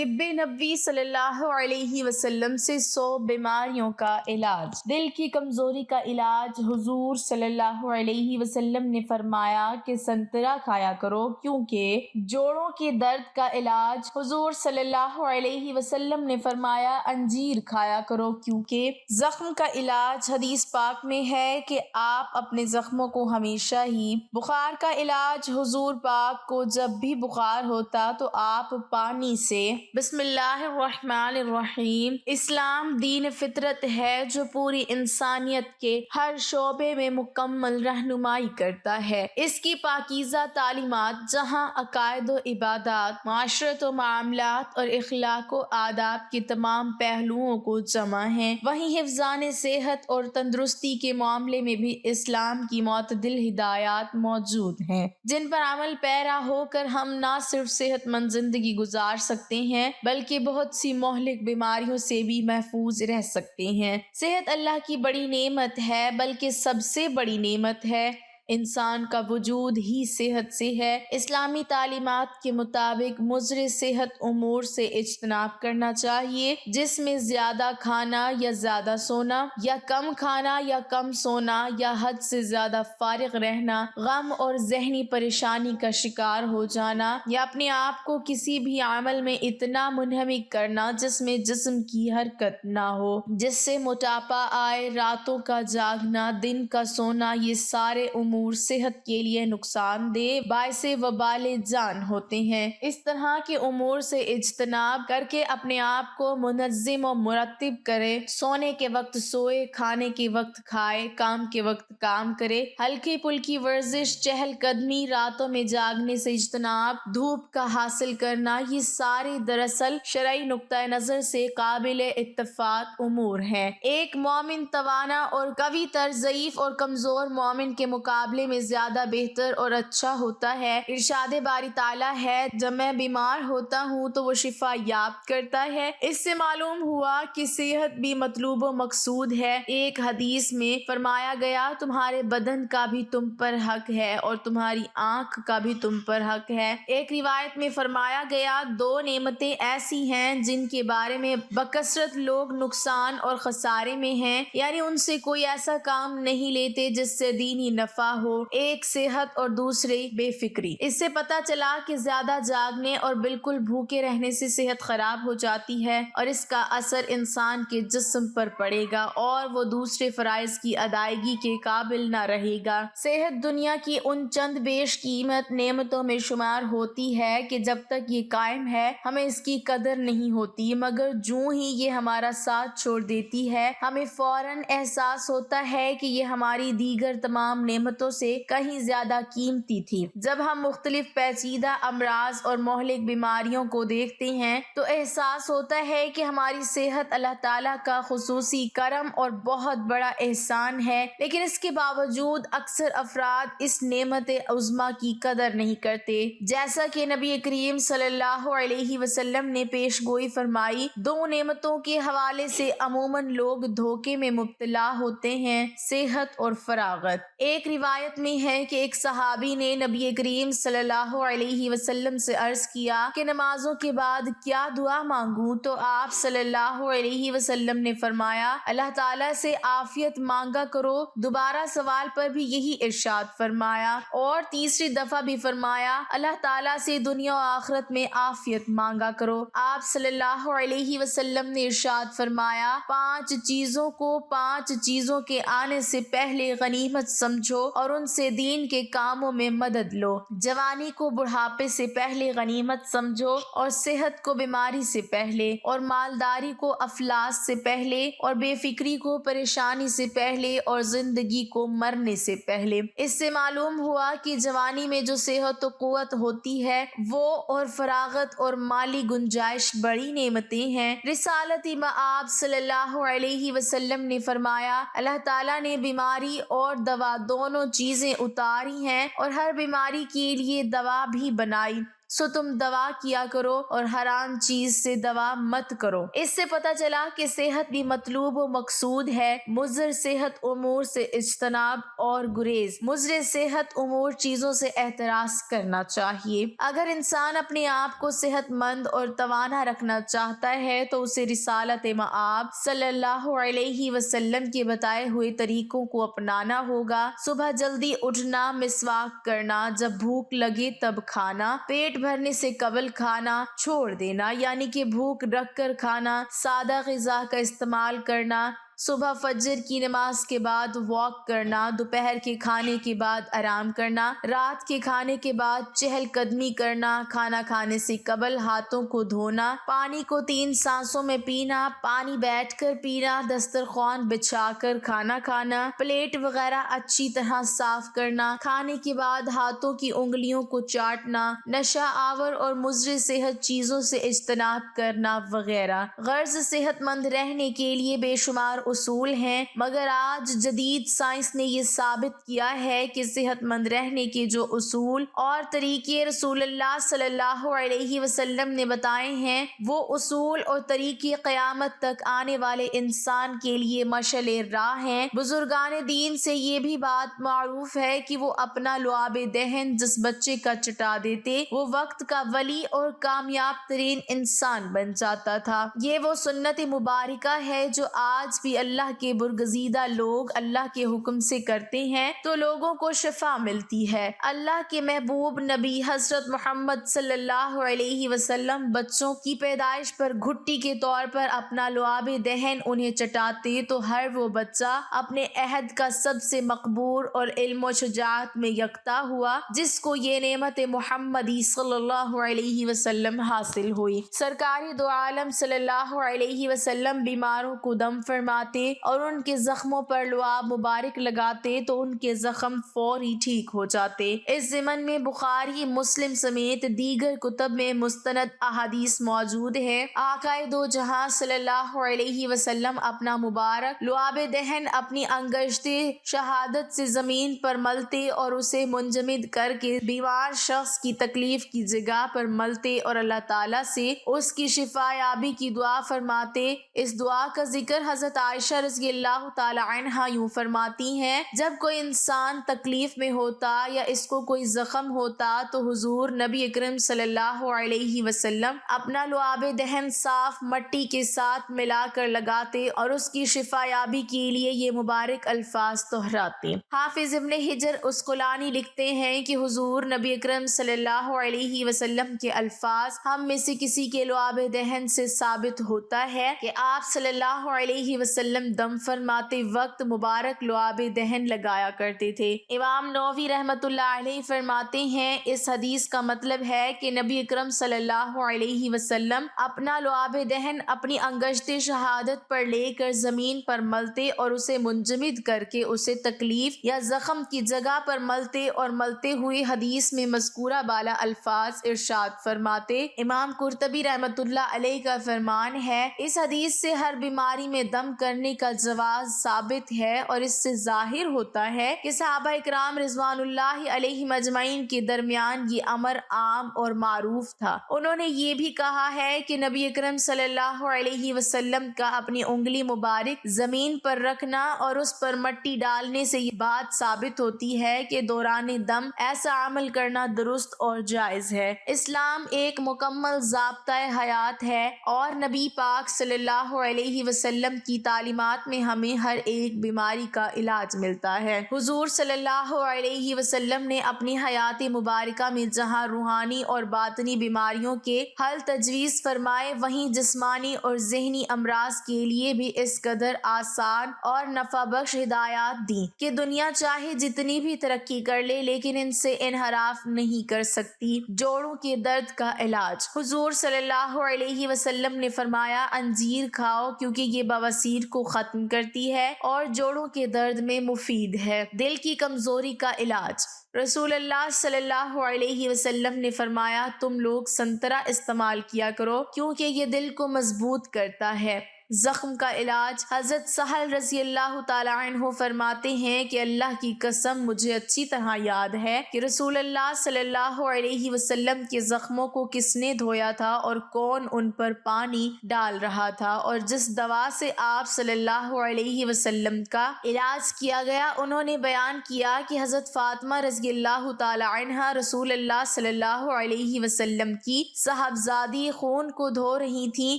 طب نبوی صلی اللہ علیہ وسلم سے 100 بیماریوں کا علاج۔ دل کی کمزوری کا علاج۔ حضور صلی اللہ علیہ وسلم نے فرمایا کہ سنترا کھایا کرو کیونکہ جوڑوں کے درد کا علاج۔ حضور صلی اللہ علیہ وسلم نے فرمایا انجیر کھایا کرو کیونکہ زخم کا علاج۔ حدیث پاک میں ہے کہ آپ اپنے زخموں کو ہمیشہ ہی۔ بخار کا علاج۔ حضور پاک کو جب بھی بخار ہوتا تو آپ پانی سے بسم اللہ الرحمن الرحیم۔ اسلام دین فطرت ہے جو پوری انسانیت کے ہر شعبے میں مکمل رہنمائی کرتا ہے۔ اس کی پاکیزہ تعلیمات جہاں عقائد و عبادات، معاشرت و معاملات اور اخلاق و آداب کے تمام پہلوؤں کو جمع ہیں، وہیں حفظان صحت اور تندرستی کے معاملے میں بھی اسلام کی معتدل ہدایات موجود ہیں، جن پر عمل پیرا ہو کر ہم نہ صرف صحت مند زندگی گزار سکتے ہیں بلکہ بہت سی مہلک بیماریوں سے بھی محفوظ رہ سکتے ہیں۔ صحت اللہ کی بڑی نعمت ہے، بلکہ سب سے بڑی نعمت ہے۔ انسان کا وجود ہی صحت سے ہے۔ اسلامی تعلیمات کے مطابق مضر صحت امور سے اجتناب کرنا چاہیے، جس میں زیادہ کھانا یا زیادہ سونا، یا کم کھانا یا کم سونا، یا حد سے زیادہ فارغ رہنا، غم اور ذہنی پریشانی کا شکار ہو جانا، یا اپنے آپ کو کسی بھی عمل میں اتنا منہمک کرنا جس میں جسم کی حرکت نہ ہو، جس سے موٹاپا آئے، راتوں کا جاگنا، دن کا سونا، یہ سارے امور صحت کے لیے نقصان دہ باعث وبال جان ہوتے ہیں۔ اس طرح کے امور سے اجتناب کر کے اپنے آپ کو منظم و مرتب کرے، سونے کے وقت سوئے، کھانے کے وقت کھائے، کام کے وقت کام کرے، ہلکی پھلکی ورزش، چہل قدمی، راتوں میں جاگنے سے اجتناب، دھوپ کا حاصل کرنا، یہ سارے دراصل شرعی نقطہ نظر سے قابل اتفاق امور ہیں۔ ایک مومن توانا اور قوی تر ضعیف اور کمزور مومن کے مقابلے میں زیادہ بہتر اور اچھا ہوتا ہے۔ ارشاد باری تعالیٰ ہے جب میں بیمار ہوتا ہوں تو وہ شفا یاب کرتا ہے۔ اس سے معلوم ہوا کہ صحت بھی مطلوب و مقصود ہے۔ ایک حدیث میں فرمایا گیا تمہارے بدن کا بھی تم پر حق ہے اور تمہاری آنکھ کا بھی تم پر حق ہے۔ ایک روایت میں فرمایا گیا 2 نعمتیں ایسی ہیں جن کے بارے میں بکثرت لوگ نقصان اور خسارے میں ہیں، یعنی ان سے کوئی ایسا کام نہیں لیتے جس سے دینی نفع ہو، ایک صحت اور دوسری بے فکری۔ اس سے پتہ چلا کہ زیادہ جاگنے اور بالکل بھوکے رہنے سے صحت خراب ہو جاتی ہے اور اس کا اثر انسان کے جسم پر پڑے گا اور وہ دوسرے فرائض کی ادائیگی کے قابل نہ رہے گا۔ صحت دنیا کی ان چند بیش قیمت نعمتوں میں شمار ہوتی ہے کہ جب تک یہ قائم ہے ہمیں اس کی قدر نہیں ہوتی، مگر جوں ہی یہ ہمارا ساتھ چھوڑ دیتی ہے ہمیں فوراً احساس ہوتا ہے کہ یہ ہماری دیگر تمام نعمتوں سے کہیں زیادہ قیمتی تھی۔ جب ہم مختلف پیچیدہ امراض اور مہلک بیماریوں کو دیکھتے ہیں تو احساس ہوتا ہے کہ ہماری صحت اللہ تعالیٰ کا خصوصی کرم اور بہت بڑا احسان ہے، لیکن اس کے باوجود اکثر افراد اس نعمت عظمیٰ کی قدر نہیں کرتے۔ جیسا کہ نبی کریم صلی اللہ علیہ وسلم نے پیش گوئی فرمائی، 2 نعمتوں کے حوالے سے عموماً لوگ دھوکے میں مبتلا ہوتے ہیں، صحت اور فراغت۔ ایک روایت میں ہے کہ ایک صحابی نے نبی کریم صلی اللہ علیہ وسلم سے عرض کیا کہ نمازوں کے بعد کیا دعا مانگوں؟ تو آپ صلی اللہ علیہ وسلم نے فرمایا اللہ تعالیٰ سے عافیت مانگا کرو۔ دوبارہ سوال پر بھی یہی ارشاد فرمایا اور تیسری دفعہ بھی فرمایا اللہ تعالیٰ سے دنیا و آخرت میں عافیت مانگا کرو۔ آپ صلی اللہ علیہ وسلم نے ارشاد فرمایا 5 چیزوں کو 5 چیزوں کے آنے سے پہلے غنیمت سمجھو اور ان سے دین کے کاموں میں مدد لو۔ جوانی کو بڑھاپے سے پہلے غنیمت سمجھو اور صحت کو بیماری سے پہلے، اور مالداری کو افلاس سے پہلے، اور بے فکری کو پریشانی سے پہلے، اور زندگی کو مرنے سے پہلے۔ اس سے معلوم ہوا کہ جوانی میں جو صحت و قوت ہوتی ہے وہ اور فراغت اور مالی گنجائش بڑی نعمتیں ہیں۔ رسالت مآب صلی اللہ علیہ وسلم نے فرمایا اللہ تعالیٰ نے بیماری اور دوا دونوں چیزیں اتاری ہیں اور ہر بیماری کے لیے دوا بھی بنائی۔ سو تم دوا کیا کرو اور حرام چیز سے دوا مت کرو۔ اس سے پتہ چلا کہ صحت بھی مطلوب و مقصود ہے۔ مضر صحت امور سے اجتناب اور گریز، مضر صحت امور چیزوں سے احتراز کرنا چاہیے۔ اگر انسان اپنے آپ کو صحت مند اور توانا رکھنا چاہتا ہے تو اسے رسالت مآب صلی اللہ علیہ وسلم کے بتائے ہوئے طریقوں کو اپنانا ہوگا۔ صبح جلدی اٹھنا، مسواک کرنا، جب بھوک لگے تب کھانا، پیٹ بھرنے سے قبل کھانا چھوڑ دینا یعنی کہ بھوک رکھ کر کھانا، سادہ غذا کا استعمال کرنا، صبح فجر کی نماز کے بعد واک کرنا، دوپہر کے کھانے کے بعد آرام کرنا، رات کے کھانے کے بعد چہل قدمی کرنا، کھانا کھانے سے قبل ہاتھوں کو دھونا، پانی کو 3 سانسوں میں پینا، پانی بیٹھ کر پینا، دسترخوان بچھا کر کھانا کھانا، پلیٹ وغیرہ اچھی طرح صاف کرنا، کھانے کے بعد ہاتھوں کی انگلیوں کو چاٹنا، نشہ آور اور مضر صحت چیزوں سے اجتناب کرنا وغیرہ۔ غرض صحت مند رہنے کے لیے بے شمار اصول ہیں، مگر آج جدید سائنس نے یہ ثابت کیا ہے کہ صحت مند رہنے کے جو اصول اور طریقے رسول اللہ صلی اللہ علیہ وسلم نے بتائے ہیں، وہ اصول اور طریقے قیامت تک آنے والے انسان کے لیے مشعل راہ ہیں۔ بزرگان دین سے یہ بھی بات معروف ہے کہ وہ اپنا لعاب دہن جس بچے کا چٹا دیتے وہ وقت کا ولی اور کامیاب ترین انسان بن جاتا تھا۔ یہ وہ سنت مبارکہ ہے جو آج بھی اللہ کے برگزیدہ لوگ اللہ کے حکم سے کرتے ہیں تو لوگوں کو شفا ملتی ہے۔ اللہ کے محبوب نبی حضرت محمد صلی اللہ علیہ وسلم بچوں کی پیدائش پر گھٹی کے طور پر اپنا لعاب دہن انہیں چٹاتے تو ہر وہ بچہ اپنے عہد کا سب سے مقبول اور علم و شجاعت میں یکتا ہوا جس کو یہ نعمت محمدی صلی اللہ علیہ وسلم حاصل ہوئی۔ سرکار دو عالم صلی اللہ علیہ وسلم بیماروں کو دم فرماتے اور ان کے زخموں پر لعاب مبارک لگاتے تو ان کے زخم فوری ٹھیک ہو جاتے۔ اس ضمن میں بخاری، مسلم سمیت دیگر کتب میں مستند احادیث موجود ہے۔ آقا دو جہاں صلی اللہ علیہ وسلم اپنا مبارک لعاب دہن اپنی انگشت شہادت سے زمین پر ملتے اور اسے منجمد کر کے بیمار شخص کی تکلیف کی جگہ پر ملتے اور اللہ تعالیٰ سے اس کی شفا یابی کی دعا فرماتے۔ اس دعا کا ذکر حضرت عائشہ رضی اللہ تعالی عنہا یوں فرماتی ہیں، جب کوئی انسان تکلیف میں ہوتا یا اس کو کوئی زخم ہوتا تو حضور نبی اکرم صلی اللہ علیہ وسلم اپنا لعاب دہن صاف مٹی کے ساتھ ملا کر لگاتے اور اس کی شفا یابی کے لیے یہ مبارک الفاظ دہراتے۔ حافظ ابن حجر اسقلانی لکھتے ہیں کہ حضور نبی اکرم صلی اللہ علیہ وسلم کے الفاظ ہم میں سے کسی کے لعاب دہن سے ثابت ہوتا ہے کہ آپ صلی اللہ علیہ وسلم دم فرماتے وقت مبارک لعاب دہن لگایا کرتے تھے۔ امام نووی رحمۃ اللہ علیہ فرماتے ہیں اس حدیث کا مطلب ہے کہ نبی اکرم صلی اللہ علیہ وسلم اپنا لعاب دہن اپنی انگشت شہادت پر لے کر زمین پر ملتے اور اسے منجمد کر کے اسے تکلیف یا زخم کی جگہ پر ملتے اور ملتے ہوئے حدیث میں مذکورہ بالا الفاظ ارشاد فرماتے۔ امام قرطبی رحمۃ اللہ علیہ کا فرمان ہے اس حدیث سے ہر بیماری میں دم کرنے کا جواز ثابت ہے اور اس سے ظاہر ہوتا ہے کہ صحابہ اکرام رضوان اللہ علیہم اجمعین کے درمیان یہ امر عام اور معروف تھا۔ انہوں نے یہ بھی کہا ہے کہ نبی اکرم صلی اللہ علیہ وسلم کا اپنی انگلی مبارک زمین پر رکھنا اور اس پر مٹی ڈالنے سے یہ بات ثابت ہوتی ہے کہ دوران دم ایسا عمل کرنا درست اور جائز ہے۔ اسلام ایک مکمل ضابطۂ حیات ہے اور نبی پاک صلی اللہ علیہ وسلم کی تعلیمات میں ہمیں ہر ایک بیماری کا علاج ملتا ہے۔ حضور صلی اللہ علیہ وسلم نے اپنی حیات مبارکہ میں جہاں روحانی اور باطنی بیماریوں کے حل تجویز فرمائے وہیں جسمانی اور ذہنی امراض کے لیے بھی اس قدر آسان اور نفع بخش ہدایات دیں کہ دنیا چاہے جتنی بھی ترقی کر لے لیکن ان سے انحراف نہیں کر سکتی۔ جوڑوں کے درد کا علاج، حضور صلی اللہ علیہ وسلم نے فرمایا انجیر کھاؤ کیونکہ یہ بواسیر کو ختم کرتی ہے اور جوڑوں کے درد میں مفید ہے۔ دل کی کمزوری کا علاج، رسول اللہ صلی اللہ علیہ وسلم نے فرمایا تم لوگ سنترا استعمال کیا کرو کیونکہ یہ دل کو مضبوط کرتا ہے۔ زخم کا علاج۔ حضرت سہل رضی اللہ تعالی عنہ فرماتے ہیں کہ اللہ کی قسم مجھے اچھی طرح یاد ہے کہ رسول اللہ صلی اللہ علیہ وسلم کے زخموں کو کس نے دھویا تھا اور کون ان پر پانی ڈال رہا تھا، اور جس دوا سے آپ صلی اللہ علیہ وسلم کا علاج کیا گیا انہوں نے بیان کیا کہ حضرت فاطمہ رضی اللہ تعالی عنہا رسول اللہ صلی اللہ علیہ وسلم کی صاحبزادی خون کو دھو رہی تھی۔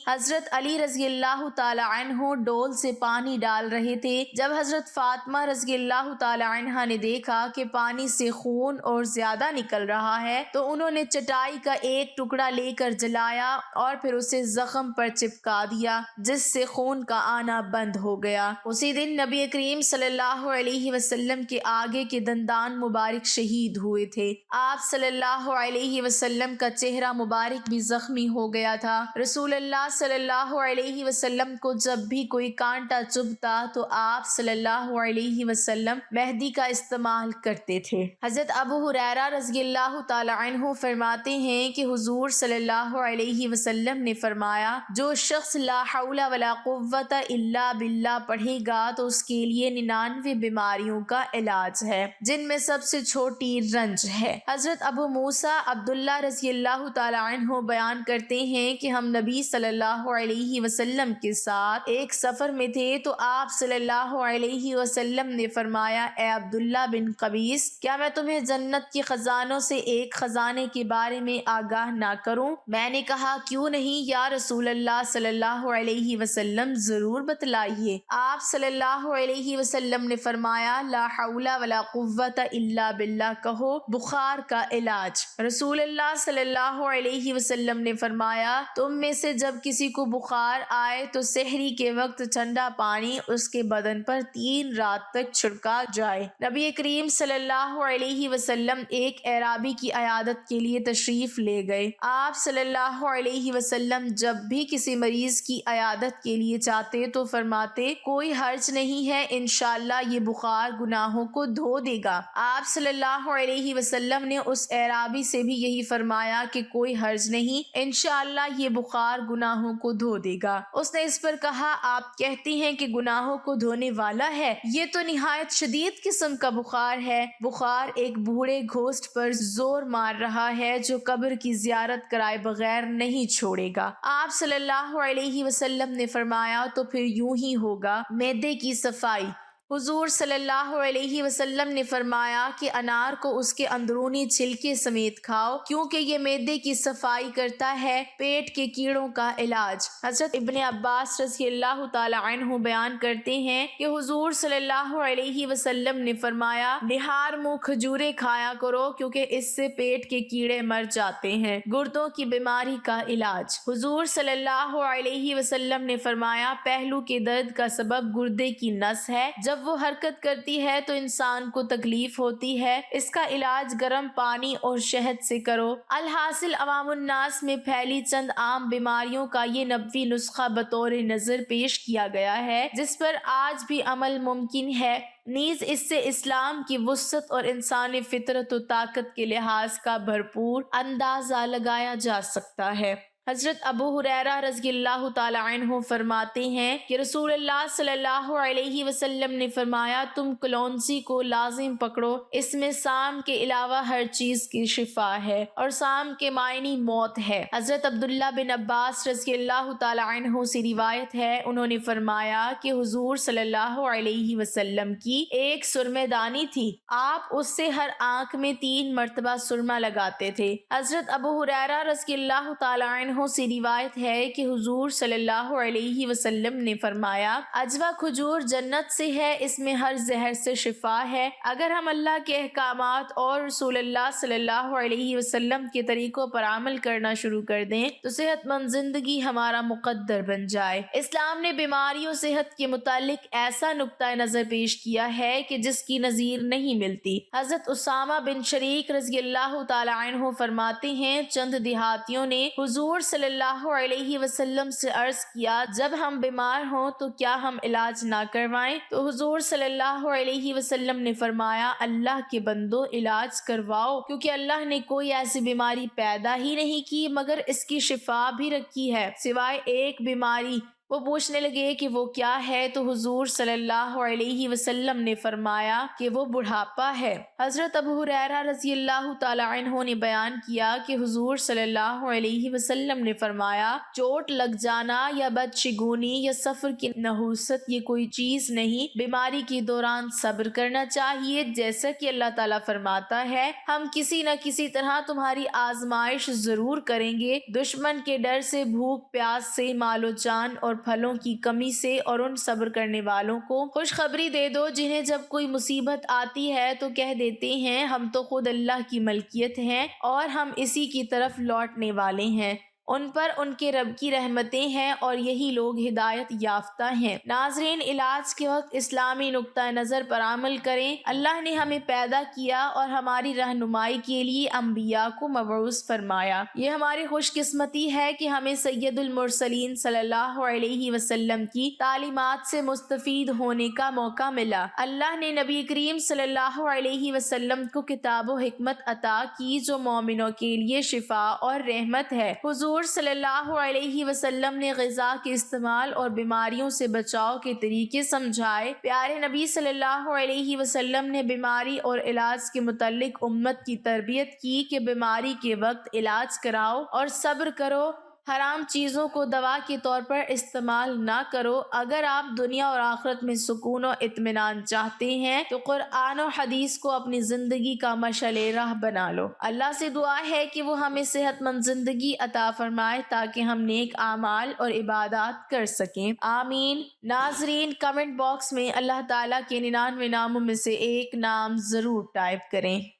حضرت علی رضی اللہ تعالی عنہ ڈول سے پانی ڈال رہے تھے۔ جب حضرت فاطمہ رضی اللہ تعالی عنہا نے دیکھا کہ پانی سے خون اور زیادہ نکل رہا ہے تو انہوں نے چٹائی کا ایک ٹکڑا لے کر جلایا اور پھر اسے زخم پر چپکا دیا، جس سے خون کا آنا بند ہو گیا۔ اسی دن نبی کریم صلی اللہ علیہ وسلم کے آگے کے دندان مبارک شہید ہوئے تھے۔ آپ صلی اللہ علیہ وسلم کا چہرہ مبارک بھی زخمی ہو گیا تھا۔ رسول اللہ صلی اللہ علیہ وسلم کو جب بھی کوئی کانٹا چبھتا تو آپ صلی اللہ علیہ وسلم مہدی کا استعمال کرتے تھے۔ حضرت ابو ہریرہ رضی اللہ تعالی عنہ فرماتے ہیں کہ حضور صلی اللہ علیہ وسلم نے فرمایا، جو شخص لا حول ولا قوت الا باللہ پڑھے گا تو اس کے لیے 99 بیماریوں کا علاج ہے، جن میں سب سے چھوٹی رنج ہے۔ حضرت ابو موسیٰ عبداللہ رضی اللہ تعالی عنہ بیان کرتے ہیں کہ ہم نبی صلی اللہ علیہ وسلم کے ساتھ ایک سفر میں تھے تو آپ صلی اللہ علیہ وسلم نے فرمایا، اے عبداللہ بن قبیس، کیا میں تمہیں جنت کے خزانوں سے ایک خزانے کے بارے میں آگاہ نہ کروں؟ میں نے کہا، کیوں نہیں یا رسول اللہ صلی اللہ علیہ وسلم، ضرور بتلائیے۔ آپ صلی اللہ علیہ وسلم نے فرمایا، لا حول ولا قوت الا باللہ کہو، بخار کا علاج۔ رسول اللہ صلی اللہ علیہ وسلم نے فرمایا، تم میں سے جب کسی کو بخار آئے تو سحری کے وقت ٹھنڈا پانی اس کے بدن پر 3 رات تک چھڑکا جائے۔ نبی کریم صلی اللہ علیہ وسلم ایک اعرابی کی عیادت کے لیے تشریف لے گئے۔ آپ صلی اللہ علیہ وسلم جب بھی کسی مریض کی عیادت کے لیے چاہتے تو فرماتے، کوئی حرج نہیں ہے، انشاءاللہ یہ بخار گناہوں کو دھو دے گا۔ آپ صلی اللہ علیہ وسلم نے اس اعرابی سے بھی یہی فرمایا کہ کوئی حرج نہیں، انشاءاللہ یہ بخار گناہوں کو دھو دے گا۔ اس نے اس پر کہا، آپ کہتی ہیں کہ گناہوں کو دھونے والا ہے، یہ تو نہایت شدید قسم کا بخار ہے۔ بخار ایک بوڑھے گھوسٹ پر زور مار رہا ہے جو قبر کی زیارت کرائے بغیر نہیں چھوڑے گا۔ آپ صلی اللہ علیہ وسلم نے فرمایا، تو پھر یوں ہی ہوگا، معدے کی صفائی۔ حضور صلی اللہ علیہ وسلم نے فرمایا کہ انار کو اس کے اندرونی چھلکے سمیت کھاؤ، کیونکہ یہ معدے کی صفائی کرتا ہے۔ پیٹ کے کیڑوں کا علاج۔ حضرت ابن عباس رضی اللہ تعالی عنہ بیان کرتے ہیں کہ حضور صلی اللہ علیہ وسلم نے فرمایا، نہار منہ کھجورے کھایا کرو، کیونکہ اس سے پیٹ کے کیڑے مر جاتے ہیں۔ گردوں کی بیماری کا علاج۔ حضور صلی اللہ علیہ وسلم نے فرمایا، پہلو کے درد کا سبب گردے کی نس ہے، جب وہ حرکت کرتی ہے تو انسان کو تکلیف ہوتی ہے، اس کا علاج گرم پانی اور شہد سے کرو۔ الحاصل عوام الناس میں پھیلی چند عام بیماریوں کا یہ نبوی نسخہ بطور نظر پیش کیا گیا ہے، جس پر آج بھی عمل ممکن ہے، نیز اس سے اسلام کی وسعت اور انسانی فطرت و طاقت کے لحاظ کا بھرپور اندازہ لگایا جا سکتا ہے۔ حضرت ابو ہریرہ رضی اللہ تعالی عنہ فرماتے ہیں کہ رسول اللہ صلی اللہ علیہ وسلم نے فرمایا، تم کلونسی کو لازم پکڑو، اس میں سام کے علاوہ ہر چیز کی شفا ہے، اور سام کے معنی موت ہے۔ حضرت عبداللہ بن عباس رضی اللہ تعالی عنہ سے روایت ہے، انہوں نے فرمایا کہ حضور صلی اللہ علیہ وسلم کی ایک سرمے دانی تھی، آپ اس سے ہر آنکھ میں 3 مرتبہ سرما لگاتے تھے۔ حضرت ابو ہریرہ رضی اللہ تعالی عنہ سے روایت ہے کہ حضور صلی اللہ علیہ وسلم نے فرمایا، اجوا کھجور جنت سے ہے، اس میں ہر زہر سے شفا ہے۔ اگر ہم اللہ کے احکامات اور رسول اللہ صلی اللہ علیہ وسلم کے طریقوں پر عمل کرنا شروع کر دیں تو صحت مند زندگی ہمارا مقدر بن جائے۔ اسلام نے بیماری و صحت کے متعلق ایسا نقطہ نظر پیش کیا ہے کہ جس کی نظیر نہیں ملتی۔ حضرت اسامہ بن شریک رضی اللہ تعالی عنہ فرماتے ہیں، چند دیہاتیوں نے حضور صلی اللہ علیہ وسلم سے عرض کیا، جب ہم بیمار ہوں تو کیا ہم علاج نہ کروائیں؟ تو حضور صلی اللہ علیہ وسلم نے فرمایا، اللہ کے بندو علاج کرواؤ، کیونکہ اللہ نے کوئی ایسی بیماری پیدا ہی نہیں کی مگر اس کی شفا بھی رکھی ہے، سوائے ایک بیماری وہ پوچھنے لگے کہ وہ کیا ہے تو حضور صلی اللہ علیہ وسلم نے فرمایا کہ وہ بڑھاپا ہے۔ حضرت ابو ہریرہ رضی اللہ تعالی عنہ نے بیان کیا کہ حضور صلی اللہ علیہ وسلم نے فرمایا چوٹ لگ جانا یا بدشگونی یا سفر کی نحوست یہ کوئی چیز نہیں، بیماری کے دوران صبر کرنا چاہیے، جیسا کہ اللہ تعالیٰ فرماتا ہے ہم کسی نہ کسی طرح تمہاری آزمائش ضرور کریں گے، دشمن کے ڈر سے، بھوک پیاس سے، مال و جان اور پھلوں کی کمی سے، اور ان صبر کرنے والوں کو خوشخبری دے دو جنہیں جب کوئی مصیبت آتی ہے تو کہہ دیتے ہیں ہم تو خود اللہ کی ملکیت ہیں اور ہم اسی کی طرف لوٹنے والے ہیں، ان پر ان کے رب کی رحمتیں ہیں اور یہی لوگ ہدایت یافتہ ہیں۔ ناظرین، علاج کے وقت اسلامی نقطہ نظر پر عمل کریں۔ اللہ نے ہمیں پیدا کیا اور ہماری رہنمائی کے لیے انبیاء کو مبعوث فرمایا۔ یہ ہماری خوش قسمتی ہے کہ ہمیں سید المرسلین صلی اللہ علیہ وسلم کی تعلیمات سے مستفید ہونے کا موقع ملا۔ اللہ نے نبی کریم صلی اللہ علیہ وسلم کو کتاب و حکمت عطا کی جو مومنوں کے لیے شفا اور رحمت ہے۔ حضور صلی اللہ علیہ وسلم نے غذا کے استعمال اور بیماریوں سے بچاؤ کے طریقے سمجھائے۔ پیارے نبی صلی اللہ علیہ وسلم نے بیماری اور علاج کے متعلق امت کی تربیت کی کہ بیماری کے وقت علاج کراؤ اور صبر کرو، حرام چیزوں کو دوا کے طور پر استعمال نہ کرو۔ اگر آپ دنیا اور آخرت میں سکون و اطمینان چاہتے ہیں تو قرآن و حدیث کو اپنی زندگی کا مشعل راہ بنا لو۔ اللہ سے دعا ہے کہ وہ ہمیں صحت مند زندگی عطا فرمائے تاکہ ہم نیک اعمال اور عبادات کر سکیں، آمین۔ ناظرین، کمنٹ باکس میں اللہ تعالیٰ کے 99 ناموں میں سے ایک نام ضرور ٹائپ کریں۔